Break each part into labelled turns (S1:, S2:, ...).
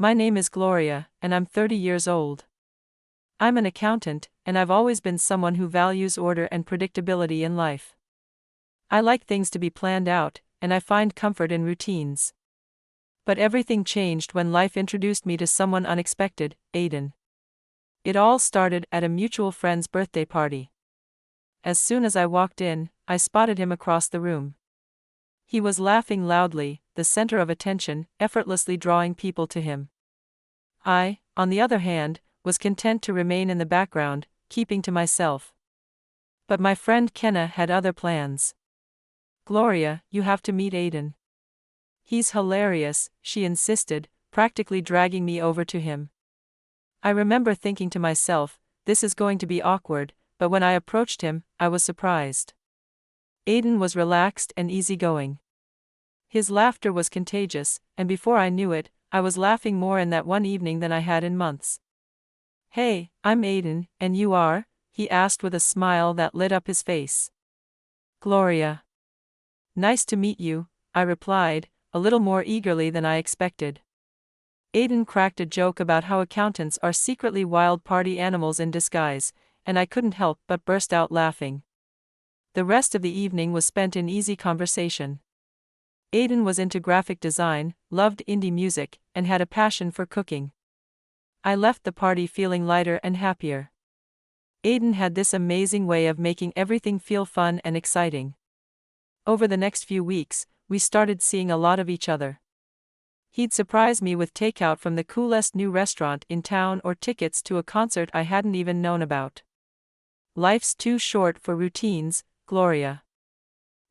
S1: My name is Gloria, and I'm 30 years old. I'm an accountant, and I've always been someone who values order and predictability in life. I like things to be planned out, and I find comfort in routines. But everything changed when life introduced me to someone unexpected, Aiden. It all started at a mutual friend's birthday party. As soon as I walked in, I spotted him across the room. He was laughing loudly, the center of attention, effortlessly drawing people to him. I, on the other hand, was content to remain in the background, keeping to myself. But my friend Kenna had other plans. "Gloria, you have to meet Aiden. He's hilarious," she insisted, practically dragging me over to him. I remember thinking to myself, this is going to be awkward, but when I approached him, I was surprised. Aiden was relaxed and easygoing. His laughter was contagious, and before I knew it, I was laughing more in that one evening than I had in months. "Hey, I'm Aiden, and you are?" he asked with a smile that lit up his face. "Gloria." "Nice to meet you," I replied, a little more eagerly than I expected. Aiden cracked a joke about how accountants are secretly wild party animals in disguise, and I couldn't help but burst out laughing. The rest of the evening was spent in easy conversation. Aiden was into graphic design, loved indie music, and had a passion for cooking. I left the party feeling lighter and happier. Aiden had this amazing way of making everything feel fun and exciting. Over the next few weeks, we started seeing a lot of each other. He'd surprise me with takeout from the coolest new restaurant in town or tickets to a concert I hadn't even known about. "Life's too short for routines, Gloria.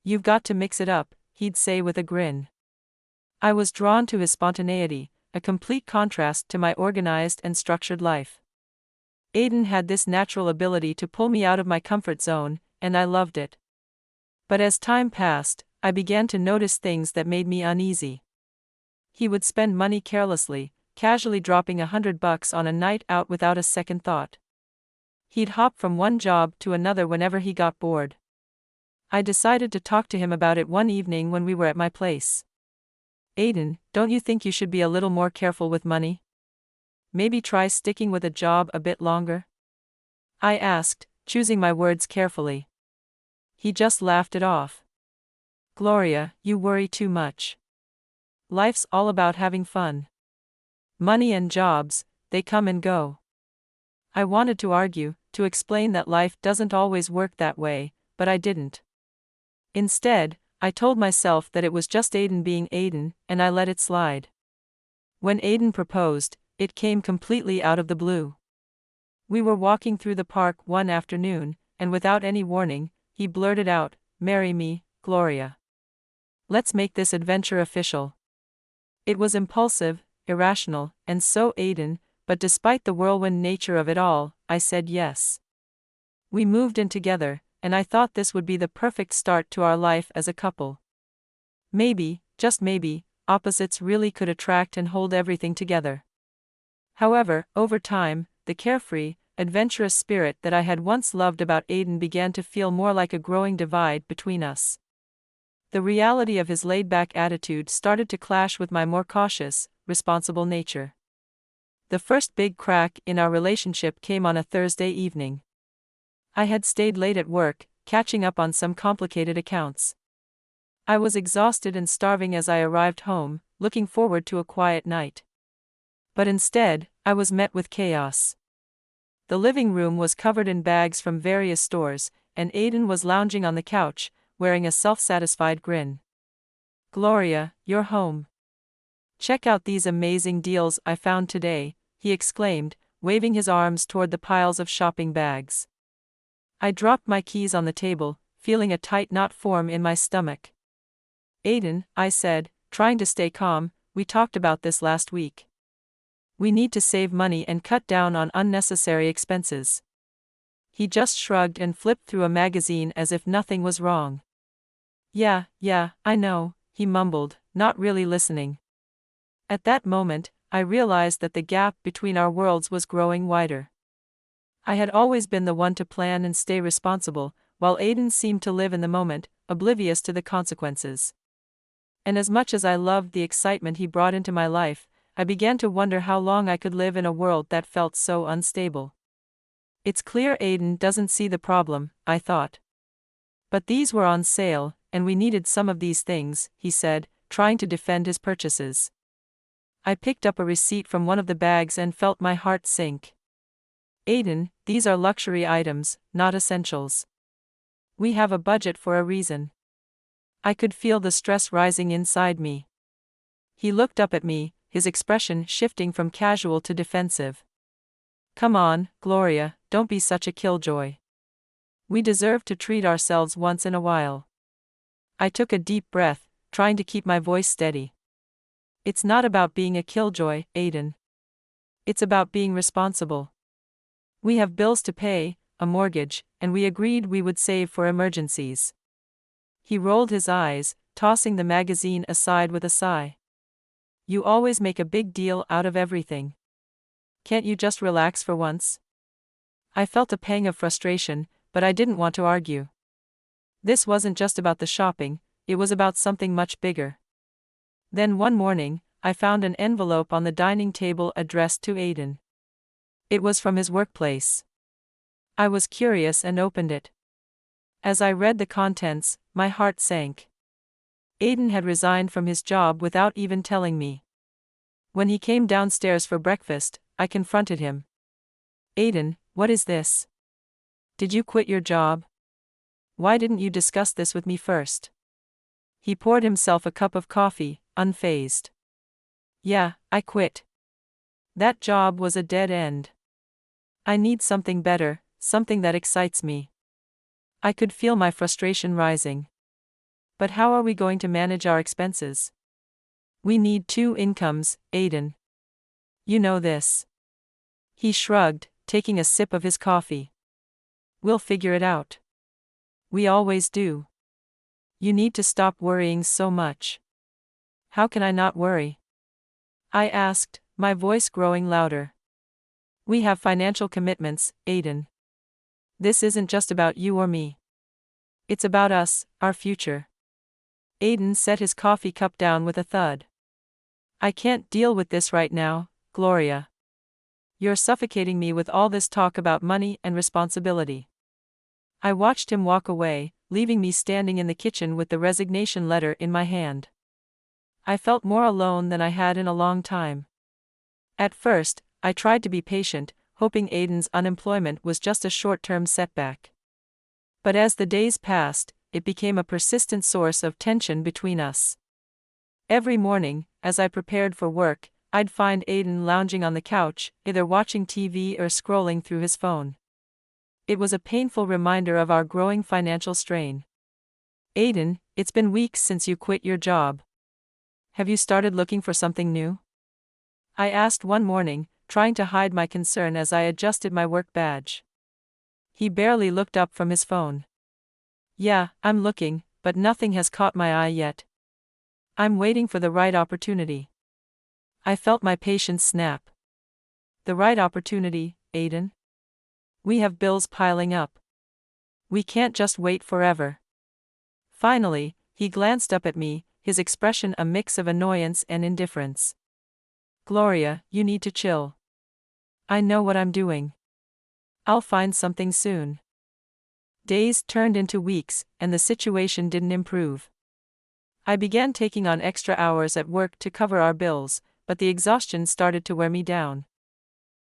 S1: You've got to mix it up," he'd say with a grin. I was drawn to his spontaneity, a complete contrast to my organized and structured life. Aiden had this natural ability to pull me out of my comfort zone, and I loved it. But as time passed, I began to notice things that made me uneasy. He would spend money carelessly, casually dropping $100 on a night out without a second thought. He'd hop from one job to another whenever he got bored. I decided to talk to him about it one evening when we were at my place. "Aiden, don't you think you should be a little more careful with money? Maybe try sticking with a job a bit longer?" I asked, choosing my words carefully. He just laughed it off. "Gloria, you worry too much. Life's all about having fun. Money and jobs, they come and go." I wanted to argue, to explain that life doesn't always work that way, but I didn't. Instead, I told myself that it was just Aiden being Aiden, and I let it slide. When Aiden proposed, it came completely out of the blue. We were walking through the park one afternoon, and without any warning, he blurted out, "Marry me, Gloria. Let's make this adventure official." It was impulsive, irrational, and so Aiden, but despite the whirlwind nature of it all, I said yes. We moved in together, and I thought this would be the perfect start to our life as a couple. Maybe, just maybe, opposites really could attract and hold everything together. However, over time, the carefree, adventurous spirit that I had once loved about Aiden began to feel more like a growing divide between us. The reality of his laid-back attitude started to clash with my more cautious, responsible nature. The first big crack in our relationship came on a Thursday evening. I had stayed late at work, catching up on some complicated accounts. I was exhausted and starving as I arrived home, looking forward to a quiet night. But instead, I was met with chaos. The living room was covered in bags from various stores, and Aiden was lounging on the couch, wearing a self-satisfied grin. "Gloria, you're home. Check out these amazing deals I found today," he exclaimed, waving his arms toward the piles of shopping bags. I dropped my keys on the table, feeling a tight knot form in my stomach. "Aiden," I said, trying to stay calm, "we talked about this last week. We need to save money and cut down on unnecessary expenses." He just shrugged and flipped through a magazine as if nothing was wrong. Yeah, I know," he mumbled, not really listening. At that moment, I realized that the gap between our worlds was growing wider. I had always been the one to plan and stay responsible, while Aiden seemed to live in the moment, oblivious to the consequences. And as much as I loved the excitement he brought into my life, I began to wonder how long I could live in a world that felt so unstable. It's clear Aiden doesn't see the problem, I thought. But these were on sale, and we needed some of these things, he said, trying to defend his purchases. I picked up a receipt from one of the bags and felt my heart sink. Aiden, these are luxury items, not essentials. We have a budget for a reason. I could feel the stress rising inside me. He looked up at me, his expression shifting from casual to defensive. Come on, Gloria, don't be such a killjoy. We deserve to treat ourselves once in a while. I took a deep breath, trying to keep my voice steady. It's not about being a killjoy, Aiden. It's about being responsible. We have bills to pay, a mortgage, and we agreed we would save for emergencies. He rolled his eyes, tossing the magazine aside with a sigh. You always make a big deal out of everything. Can't you just relax for once? I felt a pang of frustration, but I didn't want to argue. This wasn't just about the shopping, it was about something much bigger. Then one morning, I found an envelope on the dining table addressed to Aiden. It was from his workplace. I was curious and opened it. As I read the contents, my heart sank. Aiden had resigned from his job without even telling me. When he came downstairs for breakfast, I confronted him. Aiden, what is this? Did you quit your job? Why didn't you discuss this with me first? He poured himself a cup of coffee, unfazed. Yeah, I quit. That job was a dead end. I need something better, something that excites me. I could feel my frustration rising. But how are we going to manage our expenses? We need 2 incomes, Aiden. You know this. He shrugged, taking a sip of his coffee. We'll figure it out. We always do. You need to stop worrying so much. How can I not worry? I asked, my voice growing louder. We have financial commitments, Aiden. This isn't just about you or me. It's about us, our future. Aiden set his coffee cup down with a thud. I can't deal with this right now, Gloria. You're suffocating me with all this talk about money and responsibility. I watched him walk away, leaving me standing in the kitchen with the resignation letter in my hand. I felt more alone than I had in a long time. At first, I tried to be patient, hoping Aiden's unemployment was just a short-term setback. But as the days passed, it became a persistent source of tension between us. Every morning, as I prepared for work, I'd find Aiden lounging on the couch, either watching TV or scrolling through his phone. It was a painful reminder of our growing financial strain. Aiden, it's been weeks since you quit your job. Have you started looking for something new? I asked one morning, trying to hide my concern as I adjusted my work badge. He barely looked up from his phone. Yeah, I'm looking, but nothing has caught my eye yet. I'm waiting for the right opportunity. I felt my patience snap. The right opportunity, Aiden? We have bills piling up. We can't just wait forever. Finally, he glanced up at me, his expression a mix of annoyance and indifference. Gloria, you need to chill. I know what I'm doing. I'll find something soon. Days turned into weeks, and the situation didn't improve. I began taking on extra hours at work to cover our bills, but the exhaustion started to wear me down.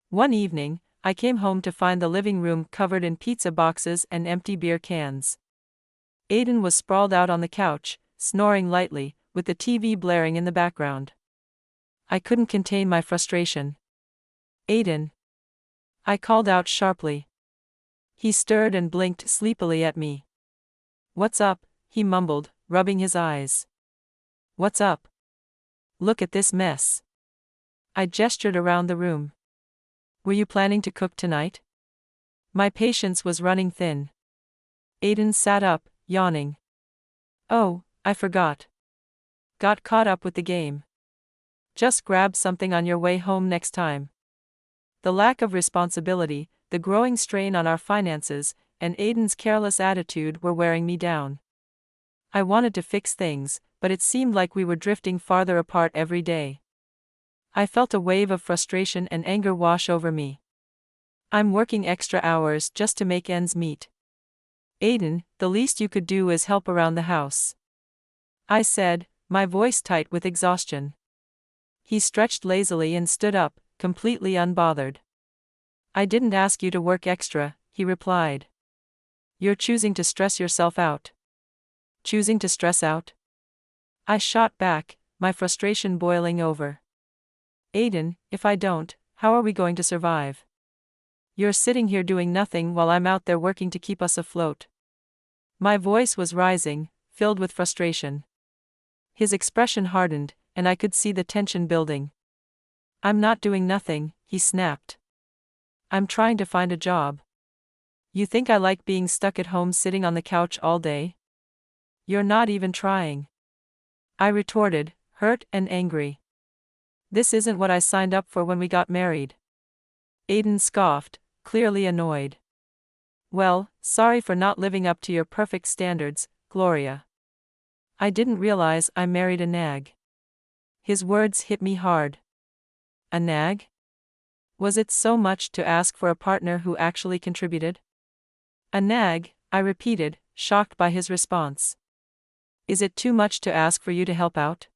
S1: One evening, I came home to find the living room covered in pizza boxes and empty beer cans. Aiden was sprawled out on the couch, snoring lightly, with the TV blaring in the background. I couldn't contain my frustration. Aiden. I called out sharply. He stirred and blinked sleepily at me. What's up? He mumbled, rubbing his eyes. What's up? Look at this mess. I gestured around the room. Were you planning to cook tonight? My patience was running thin. Aiden sat up, yawning. Oh, I forgot. Got caught up with the game. Just grab something on your way home next time. The lack of responsibility, the growing strain on our finances, and Aiden's careless attitude were wearing me down. I wanted to fix things, but it seemed like we were drifting farther apart every day. I felt a wave of frustration and anger wash over me. I'm working extra hours just to make ends meet. Aiden, the least you could do is help around the house, I said, my voice tight with exhaustion. He stretched lazily and stood up, completely unbothered. I didn't ask you to work extra, he replied. You're choosing to stress yourself out. Choosing to stress out? I shot back, my frustration boiling over. Aiden, if I don't, how are we going to survive? You're sitting here doing nothing while I'm out there working to keep us afloat. My voice was rising, filled with frustration. His expression hardened, and I could see the tension building. I'm not doing nothing, he snapped. I'm trying to find a job. You think I like being stuck at home sitting on the couch all day? You're not even trying, I retorted, hurt and angry. This isn't what I signed up for when we got married. Aiden scoffed, clearly annoyed. Well, sorry for not living up to your perfect standards, Gloria. I didn't realize I married a nag. His words hit me hard. A nag? Was it so much to ask for a partner who actually contributed? A nag, I repeated, shocked by his response. Is it too much to ask for you to help out?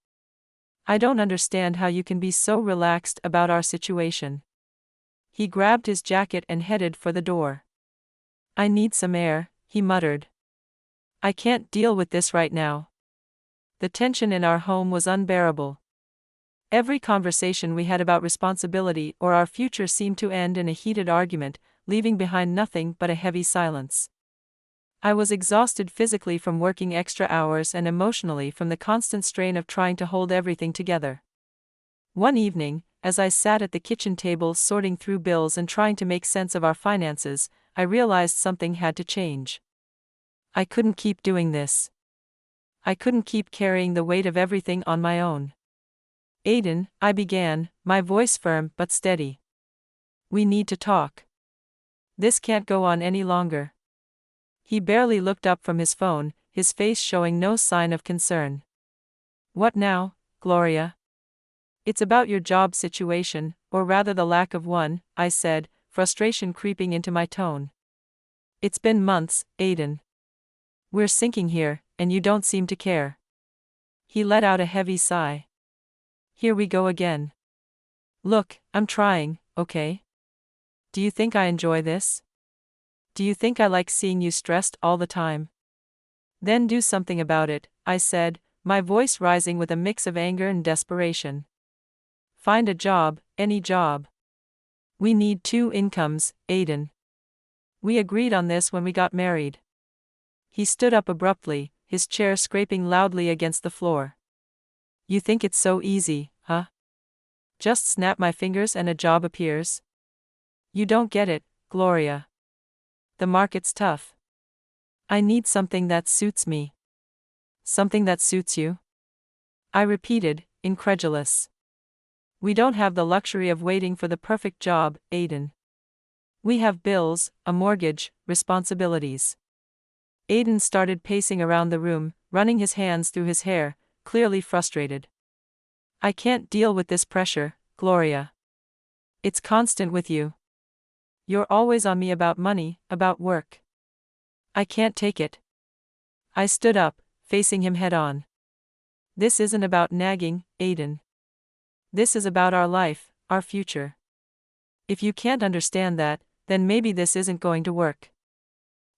S1: I don't understand how you can be so relaxed about our situation. He grabbed his jacket and headed for the door. I need some air, he muttered. I can't deal with this right now. The tension in our home was unbearable. Every conversation we had about responsibility or our future seemed to end in a heated argument, leaving behind nothing but a heavy silence. I was exhausted physically from working extra hours and emotionally from the constant strain of trying to hold everything together. One evening, as I sat at the kitchen table sorting through bills and trying to make sense of our finances, I realized something had to change. I couldn't keep doing this. I couldn't keep carrying the weight of everything on my own. Aiden, I began, my voice firm but steady. We need to talk. This can't go on any longer. He barely looked up from his phone, his face showing no sign of concern. What now, Gloria? It's about your job situation, or rather the lack of one, I said, frustration creeping into my tone. It's been months, Aiden. We're sinking here, and you don't seem to care. He let out a heavy sigh. Here we go again. Look, I'm trying, okay? Do you think I enjoy this? Do you think I like seeing you stressed all the time? Then do something about it, I said, my voice rising with a mix of anger and desperation. Find a job, any job. We need 2 incomes, Aiden. We agreed on this when we got married. He stood up abruptly, his chair scraping loudly against the floor. You think it's so easy, huh? Just snap my fingers and a job appears? You don't get it, Gloria. The market's tough. I need something that suits me. Something that suits you? I repeated, incredulous. We don't have the luxury of waiting for the perfect job, Aiden. We have bills, a mortgage, responsibilities. Aiden started pacing around the room, running his hands through his hair, clearly frustrated. I can't deal with this pressure, Gloria. It's constant with you. You're always on me about money, about work. I can't take it. I stood up, facing him head on. This isn't about nagging, Aiden. This is about our life, our future. If you can't understand that, then maybe this isn't going to work.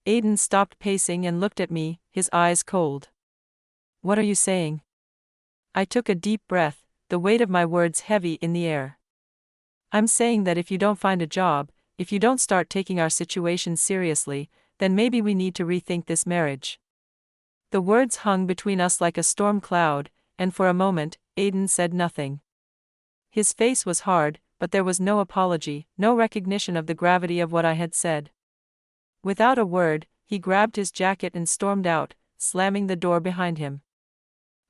S1: Aiden stopped pacing and looked at me, his eyes cold. What are you saying? I took a deep breath, the weight of my words heavy in the air. I'm saying that if you don't find a job, if you don't start taking our situation seriously, then maybe we need to rethink this marriage. The words hung between us like a storm cloud, and for a moment, Aiden said nothing. His face was hard, but there was no apology, no recognition of the gravity of what I had said. Without a word, he grabbed his jacket and stormed out, slamming the door behind him.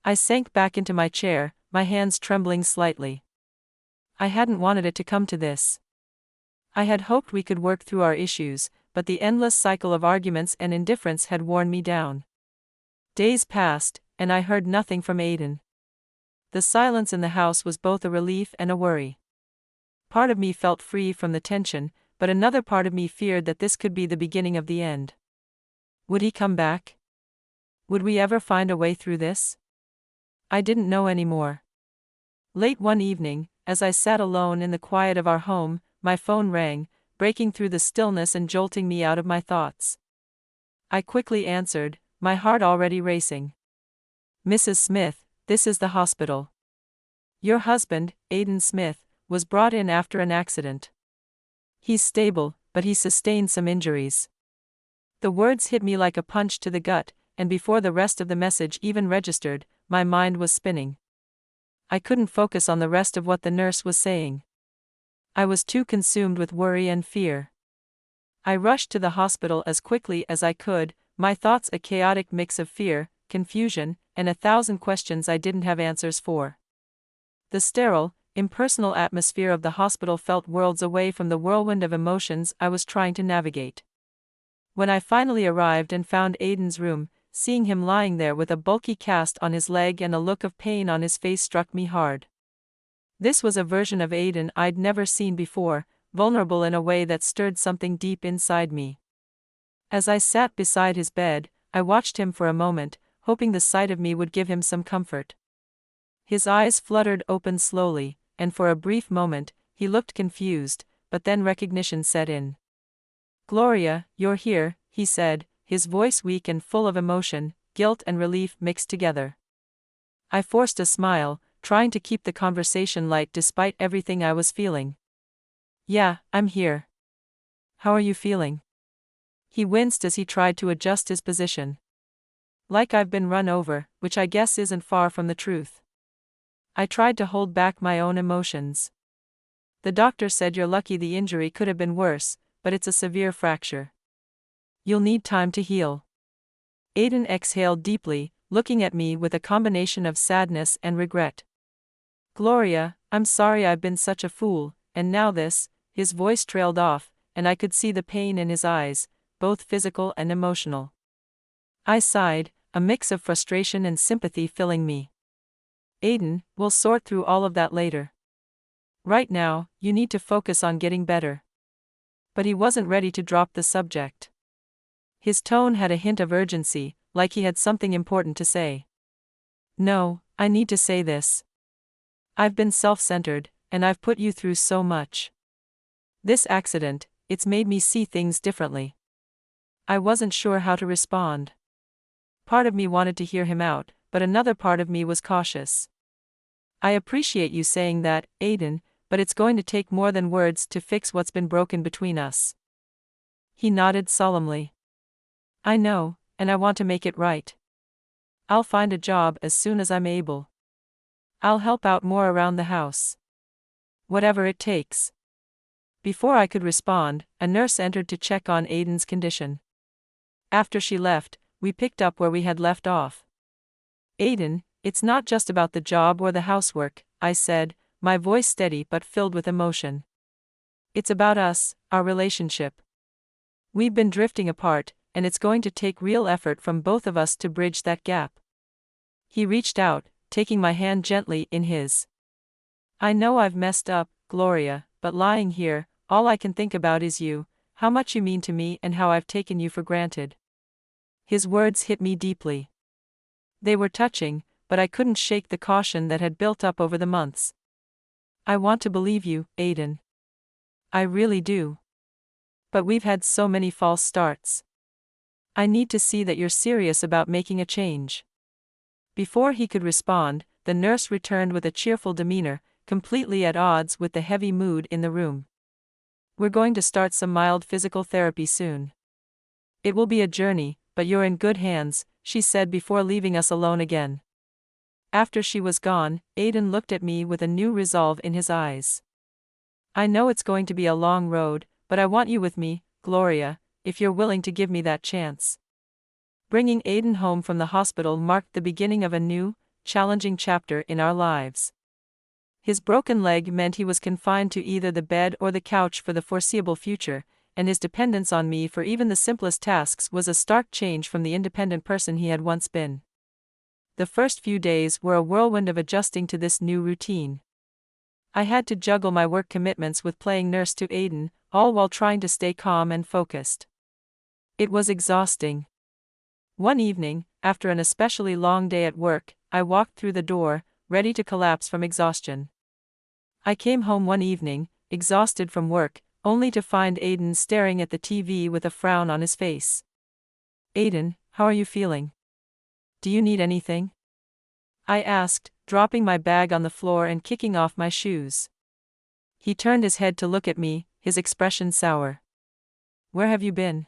S1: I sank back into my chair, my hands trembling slightly. I hadn't wanted it to come to this. I had hoped we could work through our issues, but the endless cycle of arguments and indifference had worn me down. Days passed, and I heard nothing from Aiden. The silence in the house was both a relief and a worry. Part of me felt free from the tension, but another part of me feared that this could be the beginning of the end. Would he come back? Would we ever find a way through this? I didn't know anymore. Late one evening, as I sat alone in the quiet of our home, my phone rang, breaking through the stillness and jolting me out of my thoughts. I quickly answered, my heart already racing. "Mrs. Smith, this is the hospital. Your husband, Aiden Smith, was brought in after an accident. He's stable, but he sustained some injuries." The words hit me like a punch to the gut, and before the rest of the message even registered, my mind was spinning. I couldn't focus on the rest of what the nurse was saying. I was too consumed with worry and fear. I rushed to the hospital as quickly as I could, my thoughts a chaotic mix of fear, confusion, and 1,000 questions I didn't have answers for. The sterile, impersonal atmosphere of the hospital felt worlds away from the whirlwind of emotions I was trying to navigate. When I finally arrived and found Aiden's room, seeing him lying there with a bulky cast on his leg and a look of pain on his face struck me hard. This was a version of Aiden I'd never seen before, vulnerable in a way that stirred something deep inside me. As I sat beside his bed, I watched him for a moment, hoping the sight of me would give him some comfort. His eyes fluttered open slowly, and for a brief moment, he looked confused, but then recognition set in. "Gloria, you're here," he said, his voice weak and full of emotion, guilt and relief mixed together. I forced a smile, trying to keep the conversation light despite everything I was feeling. "Yeah, I'm here. How are you feeling?" He winced as he tried to adjust his position. "Like I've been run over, which I guess isn't far from the truth." I tried to hold back my own emotions. "The doctor said you're lucky the injury could have been worse, but it's a severe fracture. You'll need time to heal." Aiden exhaled deeply, looking at me with a combination of sadness and regret. "Gloria, I'm sorry I've been such a fool, and now this." His voice trailed off, and I could see the pain in his eyes, both physical and emotional. I sighed, a mix of frustration and sympathy filling me. "Aiden, we'll sort through all of that later. Right now, you need to focus on getting better." But he wasn't ready to drop the subject. His tone had a hint of urgency, like he had something important to say. "No, I need to say this. I've been self-centered, and I've put you through so much. This accident, it's made me see things differently." I wasn't sure how to respond. Part of me wanted to hear him out, but another part of me was cautious. "I appreciate you saying that, Aiden, but it's going to take more than words to fix what's been broken between us." He nodded solemnly. "I know, and I want to make it right. I'll find a job as soon as I'm able. I'll help out more around the house. Whatever it takes." Before I could respond, a nurse entered to check on Aiden's condition. After she left, we picked up where we had left off. "Aiden, it's not just about the job or the housework," I said, my voice steady but filled with emotion. "It's about us, our relationship. We've been drifting apart, and it's going to take real effort from both of us to bridge that gap." He reached out, taking my hand gently in his. "I know I've messed up, Gloria, but lying here, all I can think about is you, how much you mean to me and how I've taken you for granted." His words hit me deeply. They were touching, but I couldn't shake the caution that had built up over the months. "I want to believe you, Aiden. I really do. But we've had so many false starts. I need to see that you're serious about making a change." Before he could respond, the nurse returned with a cheerful demeanor, completely at odds with the heavy mood in the room. "We're going to start some mild physical therapy soon. It will be a journey, but you're in good hands," she said before leaving us alone again. After she was gone, Aiden looked at me with a new resolve in his eyes. "I know it's going to be a long road, but I want you with me, Gloria, if you're willing to give me that chance." Bringing Aiden home from the hospital marked the beginning of a new, challenging chapter in our lives. His broken leg meant he was confined to either the bed or the couch for the foreseeable future, and his dependence on me for even the simplest tasks was a stark change from the independent person he had once been. the first few days were a whirlwind of adjusting to this new routine. I had to juggle my work commitments with playing nurse to Aiden, all while trying to stay calm and focused. It was exhausting. One evening, after an especially long day at work, I walked through the door, ready to collapse from exhaustion. I came home one evening, exhausted from work, only to find Aiden staring at the TV with a frown on his face. "Aiden, how are you feeling? Do you need anything?" I asked, dropping my bag on the floor and kicking off my shoes. He turned his head to look at me, his expression sour. "Where have you been?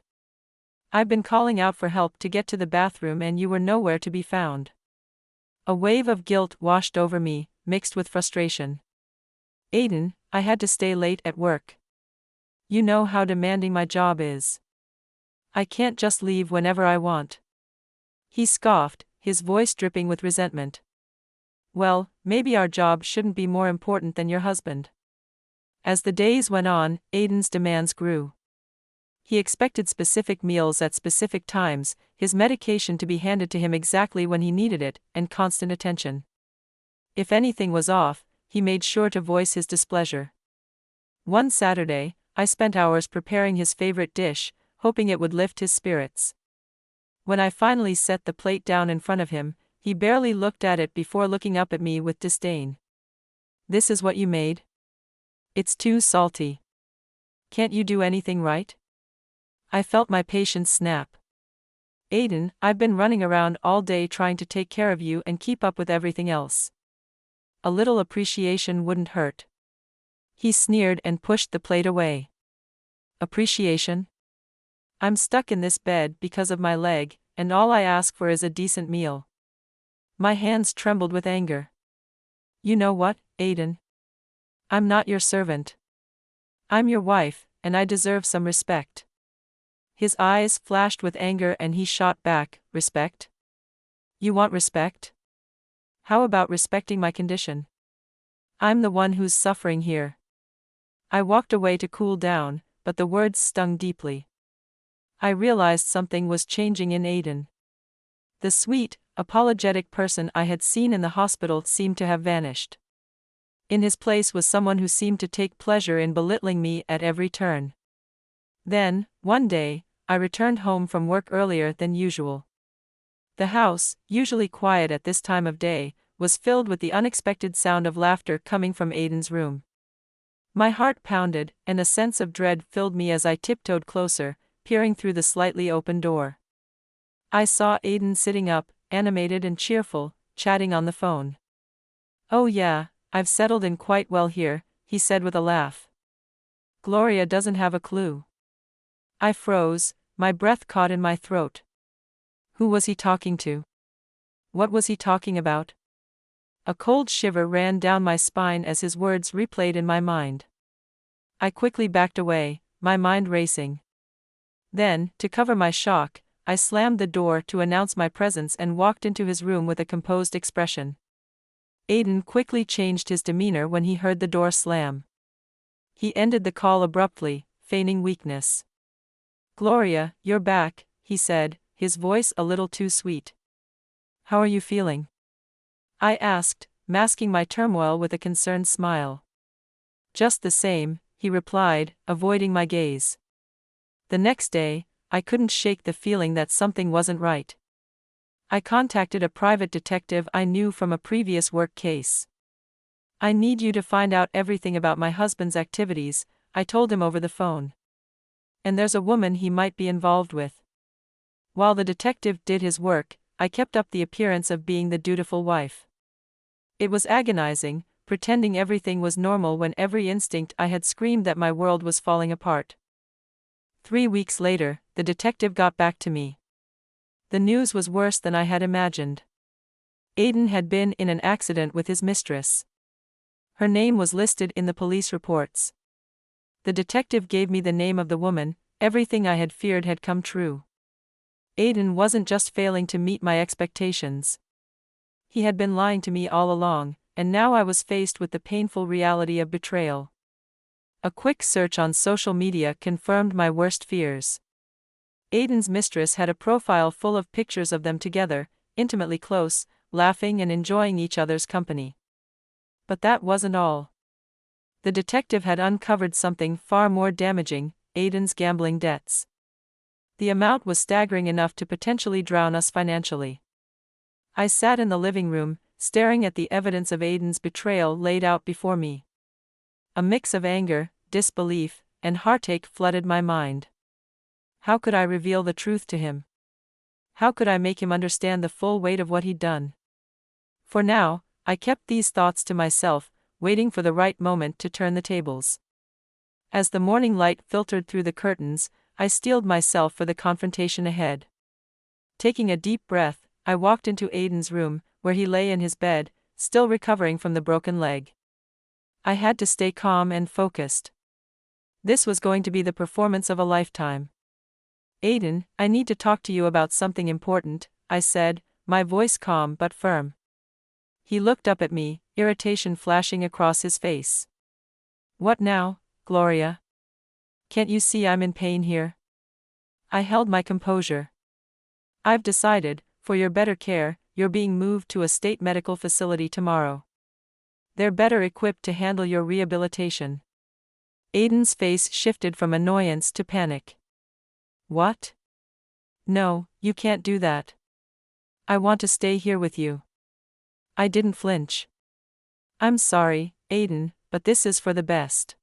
S1: I've been calling out for help to get to the bathroom and you were nowhere to be found." A wave of guilt washed over me, mixed with frustration. "Aiden, I had to stay late at work. You know how demanding my job is. I can't just leave whenever I want." He scoffed, his voice dripping with resentment. "Well, maybe our job shouldn't be more important than your husband." As the days went on, Aiden's demands grew. He expected specific meals at specific times, his medication to be handed to him exactly when he needed it, and constant attention. If anything was off, he made sure to voice his displeasure. One Saturday, I spent hours preparing his favorite dish, hoping it would lift his spirits. When I finally set the plate down in front of him, he barely looked at it before looking up at me with disdain. "This is what you made? It's too salty. Can't you do anything right?" I felt my patience snap. "Aiden, I've been running around all day trying to take care of you and keep up with everything else. A little appreciation wouldn't hurt." He sneered and pushed the plate away. "Appreciation? I'm stuck in this bed because of my leg, and all I ask for is a decent meal." My hands trembled with anger. "You know what, Aiden? I'm not your servant. I'm your wife, and I deserve some respect." His eyes flashed with anger and he shot back, "Respect? You want respect? How about respecting my condition? I'm the one who's suffering here." I walked away to cool down, but the words stung deeply. I realized something was changing in Aiden. The sweet, apologetic person I had seen in the hospital seemed to have vanished. In his place was someone who seemed to take pleasure in belittling me at every turn. Then, one day, I returned home from work earlier than usual. The house, usually quiet at this time of day, was filled with the unexpected sound of laughter coming from Aiden's room. My heart pounded, and a sense of dread filled me as I tiptoed closer, peering through the slightly open door. I saw Aiden sitting up, animated and cheerful, chatting on the phone. "Oh yeah, I've settled in quite well here," he said with a laugh. "Gloria doesn't have a clue." I froze, my breath caught in my throat. Who was he talking to? What was he talking about? A cold shiver ran down my spine as his words replayed in my mind. I quickly backed away, my mind racing. Then, to cover my shock, I slammed the door to announce my presence and walked into his room with a composed expression. Aiden quickly changed his demeanor when he heard the door slam. He ended the call abruptly, feigning weakness. "Gloria, you're back," he said, his voice a little too sweet. "How are you feeling?" I asked, masking my turmoil with a concerned smile. "Just the same," he replied, avoiding my gaze. The next day, I couldn't shake the feeling that something wasn't right. I contacted a private detective I knew from a previous work case. "I need you to find out everything about my husband's activities," I told him over the phone. "And there's a woman he might be involved with." While the detective did his work, I kept up the appearance of being the dutiful wife. It was agonizing, pretending everything was normal when every instinct I had screamed that my world was falling apart. 3 weeks later, the detective got back to me. The news was worse than I had imagined. Aiden had been in an accident with his mistress. Her name was listed in the police reports. The detective gave me the name of the woman. Everything I had feared had come true. Aiden wasn't just failing to meet my expectations. He had been lying to me all along, and now I was faced with the painful reality of betrayal. A quick search on social media confirmed my worst fears. Aiden's mistress had a profile full of pictures of them together, intimately close, laughing and enjoying each other's company. But that wasn't all. The detective had uncovered something far more damaging: Aiden's gambling debts. The amount was staggering enough to potentially drown us financially. I sat in the living room, staring at the evidence of Aiden's betrayal laid out before me. A mix of anger, disbelief, and heartache flooded my mind. How could I reveal the truth to him? How could I make him understand the full weight of what he'd done? For now, I kept these thoughts to myself, waiting for the right moment to turn the tables. As the morning light filtered through the curtains, I steeled myself for the confrontation ahead. Taking a deep breath, I walked into Aiden's room, where he lay in his bed, still recovering from the broken leg. I had to stay calm and focused. This was going to be the performance of a lifetime. "Aiden, I need to talk to you about something important," I said, my voice calm but firm. He looked up at me, irritation flashing across his face. "What now, Gloria? Can't you see I'm in pain here?" I held my composure. "I've decided, for your better care, you're being moved to a state medical facility tomorrow. They're better equipped to handle your rehabilitation." Aiden's face shifted from annoyance to panic. "What? No, you can't do that. I want to stay here with you." I didn't flinch. "I'm sorry, Aiden, but this is for the best.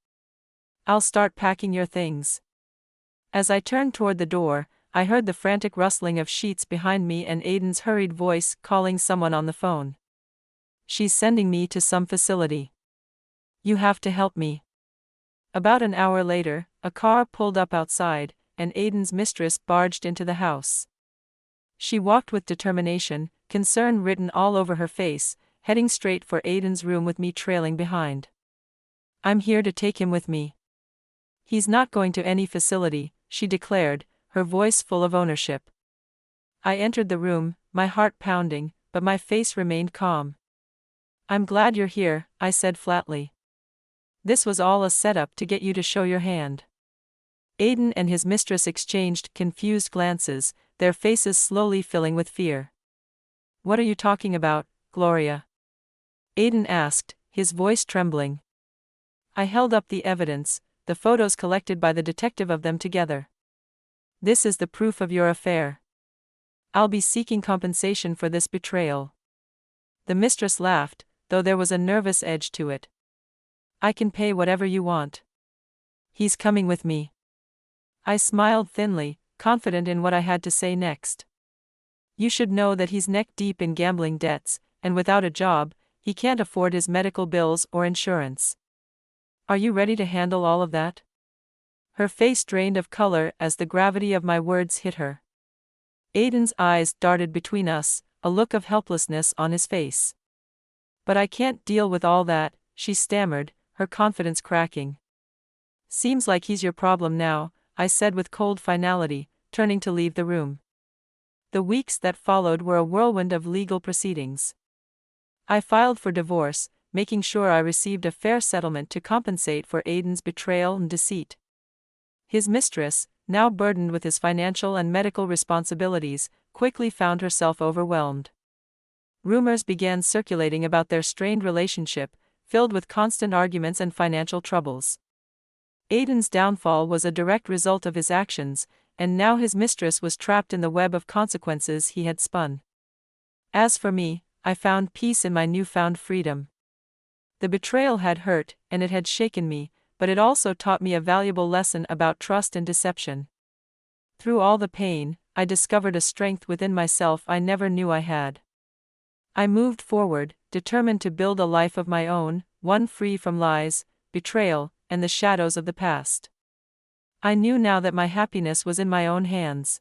S1: I'll start packing your things." As I turned toward the door, I heard the frantic rustling of sheets behind me and Aiden's hurried voice calling someone on the phone. "She's sending me to some facility. You have to help me." About an hour later, a car pulled up outside, and Aiden's mistress barged into the house. She walked with determination, concern written all over her face, heading straight for Aiden's room with me trailing behind. "I'm here to take him with me. He's not going to any facility," she declared, her voice full of ownership. I entered the room, my heart pounding, but my face remained calm. "I'm glad you're here," I said flatly. "This was all a setup to get you to show your hand." Aiden and his mistress exchanged confused glances, their faces slowly filling with fear. "What are you talking about, Gloria?" Aiden asked, his voice trembling. I held up the evidence, the photos collected by the detective of them together. "This is the proof of your affair. I'll be seeking compensation for this betrayal." The mistress laughed, though there was a nervous edge to it. "I can pay whatever you want. He's coming with me." I smiled thinly, confident in what I had to say next. "You should know that he's neck-deep in gambling debts, and without a job, he can't afford his medical bills or insurance. Are you ready to handle all of that?" Her face drained of color as the gravity of my words hit her. Aiden's eyes darted between us, a look of helplessness on his face. "But I can't deal with all that," she stammered, her confidence cracking. "Seems like he's your problem now," I said with cold finality, turning to leave the room. The weeks that followed were a whirlwind of legal proceedings. I filed for divorce, making sure I received a fair settlement to compensate for Aiden's betrayal and deceit. His mistress, now burdened with his financial and medical responsibilities, quickly found herself overwhelmed. Rumors began circulating about their strained relationship, filled with constant arguments and financial troubles. Aiden's downfall was a direct result of his actions, and now his mistress was trapped in the web of consequences he had spun. As for me, I found peace in my newfound freedom. The betrayal had hurt, and it had shaken me, but it also taught me a valuable lesson about trust and deception. Through all the pain, I discovered a strength within myself I never knew I had. I moved forward, determined to build a life of my own, one free from lies, betrayal, and the shadows of the past. I knew now that my happiness was in my own hands.